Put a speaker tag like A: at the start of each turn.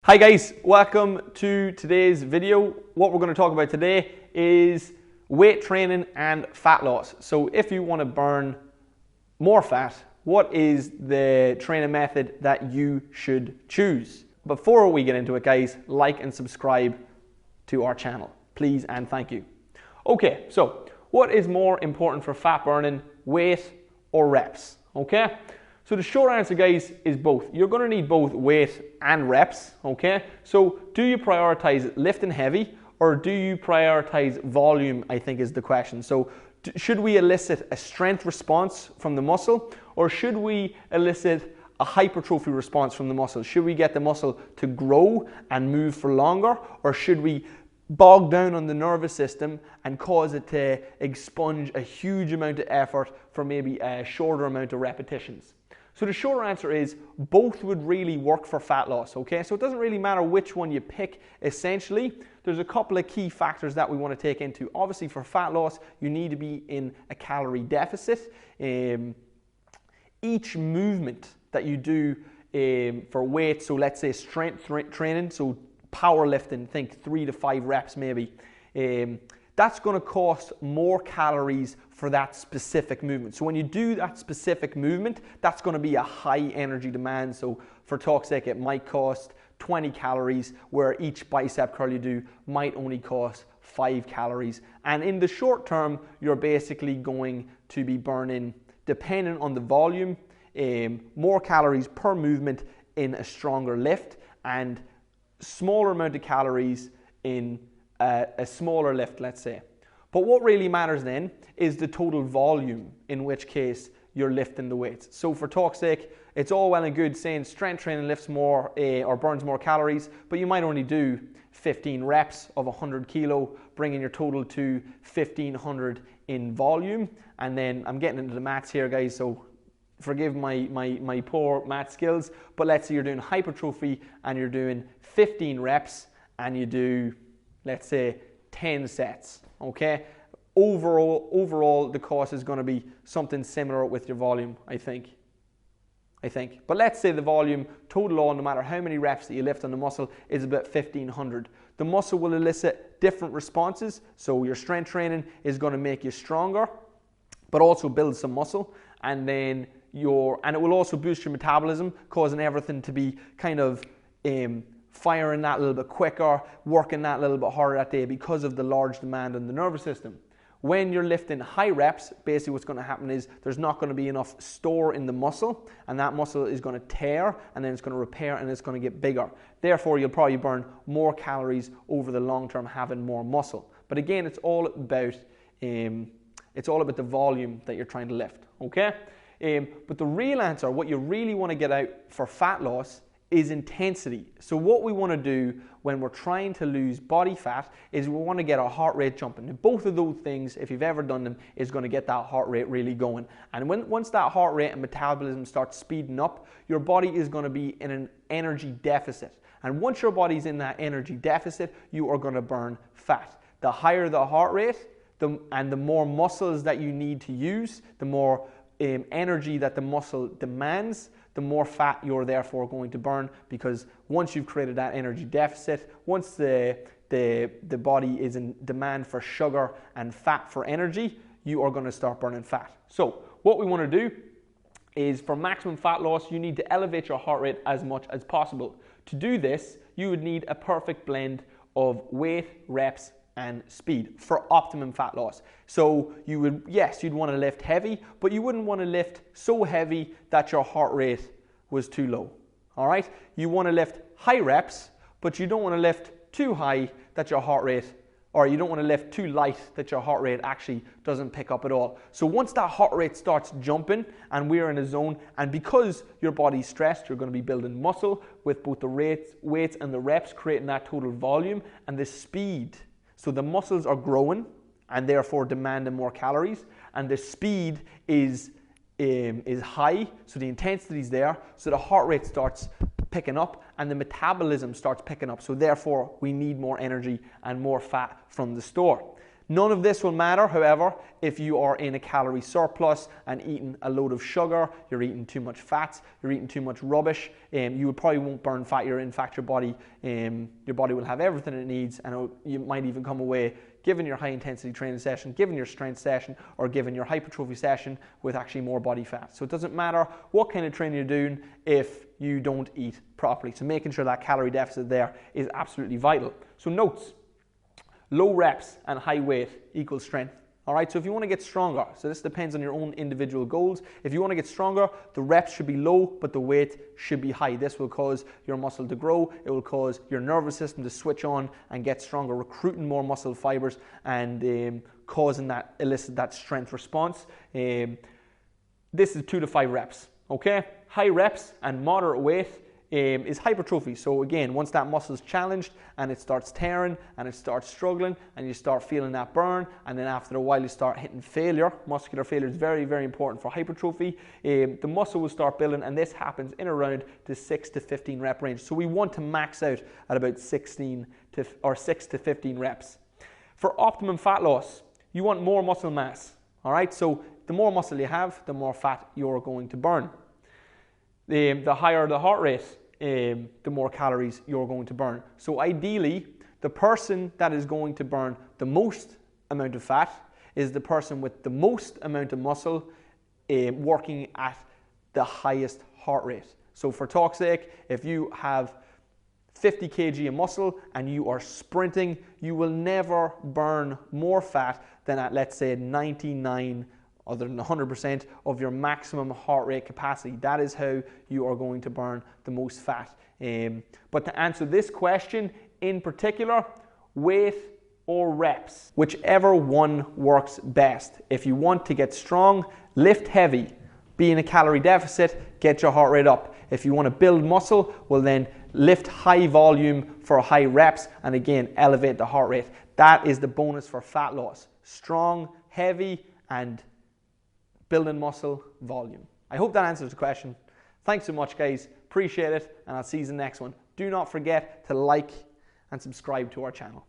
A: Hi guys, welcome to today's video. What we're going to talk about today is weight training and fat loss. So if you want to burn more fat, what is the training method that you should choose? Before we get into it guys, like and subscribe to our channel, please and thank you. Okay, so what is more important for fat burning, weight or reps? Okay, so the short answer guys is both. You're going to need both weight and reps, okay? So do you prioritize lifting heavy or do you prioritize volume, I think is the question. So should we elicit a strength response from the muscle or should we elicit a hypertrophy response from the muscle? Should we get the muscle to grow and move for longer or should we bog down on the nervous system and cause it to expunge a huge amount of effort for maybe a shorter amount of repetitions? So the short answer is both would really work for fat loss, okay? So it doesn't really matter which one you pick, essentially. There's a couple of key factors that we want to take into. Obviously for fat loss, you need to be in a calorie deficit. Each movement that you do for weight, so let's say strength training, so powerlifting, think 3 to 5 reps maybe, that's going to cost more calories for that specific movement. So when you do that specific movement, that's going to be a high energy demand. So for talk's sake, it might cost 20 calories, where each bicep curl you do might only cost 5 calories. And in the short term, you're basically going to be burning, depending on the volume, more calories per movement in a stronger lift and smaller amount of calories in a smaller lift, let's say. But what really matters then is the total volume, in which case you're lifting the weights. So for talk's sake, it's all well and good saying strength training lifts more or burns more calories, but you might only do 15 reps of 100 kilo, bringing your total to 1500 in volume. And then I'm getting into the maths here guys, so forgive my poor math skills, but let's say you're doing hypertrophy and you're doing 15 reps and you do, let's say, 10 sets, okay? Overall, the cost is going to be something similar with your volume, I think. But let's say the volume, total on, no matter how many reps that you lift on the muscle, is about 1500. The muscle will elicit different responses, so your strength training is going to make you stronger, but also build some muscle, and then and it will also boost your metabolism, causing everything to be kind of firing that a little bit quicker, working that a little bit harder that day because of the large demand on the nervous system. When you're lifting high reps, basically what's going to happen is there's not going to be enough store in the muscle, and that muscle is going to tear, and then it's going to repair, and it's going to get bigger. Therefore, you'll probably burn more calories over the long term having more muscle. But again, it's all about the volume that you're trying to lift, okay? But the real answer, what you really want to get out for fat loss, is intensity. So what we want to do when we're trying to lose body fat is we want to get our heart rate jumping. And both of those things, if you've ever done them, is going to get that heart rate really going. And once that heart rate and metabolism starts speeding up, your body is going to be in an energy deficit. And once your body's in that energy deficit, you are going to burn fat. The higher the heart rate, and the more muscles that you need to use, the more energy that the muscle demands, the more fat you're therefore going to burn, because once you've created that energy deficit, once the body is in demand for sugar and fat for energy, you are going to start burning fat. So what we want to do is, for maximum fat loss, you need to elevate your heart rate as much as possible. To do this, you would need a perfect blend of weight, reps, and speed for optimum fat loss. So you'd want to lift heavy, but you wouldn't want to lift so heavy that your heart rate was too low. All right? You want to lift high reps, but you don't want to lift too high that your heart rate, or you don't want to lift too light that your heart rate actually doesn't pick up at all. So once that heart rate starts jumping and we're in a zone, and because your body's stressed, you're going to be building muscle with both the weights and the reps, creating that total volume and the speed. So the muscles are growing and therefore demanding more calories, and the speed is high, so the intensity is there, so the heart rate starts picking up and the metabolism starts picking up, so therefore we need more energy and more fat from the store. None of this will matter, however, if you are in a calorie surplus and eating a load of sugar, you're eating too much fats, you're eating too much rubbish. You probably won't burn fat. In fact, your body will have everything it needs, and you might even come away, given your high intensity training session, given your strength session, or given your hypertrophy session, with actually more body fat. So it doesn't matter what kind of training you're doing if you don't eat properly. So making sure that calorie deficit there is absolutely vital. So notes: low reps and high weight equals strength. All right, so if you want to get stronger, so this depends on your own individual goals. If you want to get stronger, the reps should be low, but the weight should be high. This will cause your muscle to grow. It will cause your nervous system to switch on and get stronger, recruiting more muscle fibers and elicit that strength response. This is 2 to 5 reps, okay? High reps and moderate weight is hypertrophy. So again, once that muscle is challenged and it starts tearing and it starts struggling and you start feeling that burn, and then after a while you start hitting failure. Muscular failure is very, very important for hypertrophy. The muscle will start building, and this happens in around the 6 to 15 rep range. So we want to max out at about 6 to 15 reps. For optimum fat loss, you want more muscle mass. All right, so the more muscle you have, the more fat you're going to burn. The higher the heart rate, the more calories you're going to burn. So ideally, the person that is going to burn the most amount of fat is the person with the most amount of muscle working at the highest heart rate. So for talk's sake, if you have 50 kg of muscle and you are sprinting, you will never burn more fat than at, let's say, 99 other than 100% of your maximum heart rate capacity. That is how you are going to burn the most fat. But to answer this question in particular, weight or reps, whichever one works best. If you want to get strong, lift heavy, be in a calorie deficit, get your heart rate up. If you want to build muscle, well then lift high volume for high reps, and again, elevate the heart rate. That is the bonus for fat loss. Strong, heavy, and building muscle volume. I hope that answers the question. Thanks so much, guys. Appreciate it, and I'll see you in the next one. Do not forget to like and subscribe to our channel.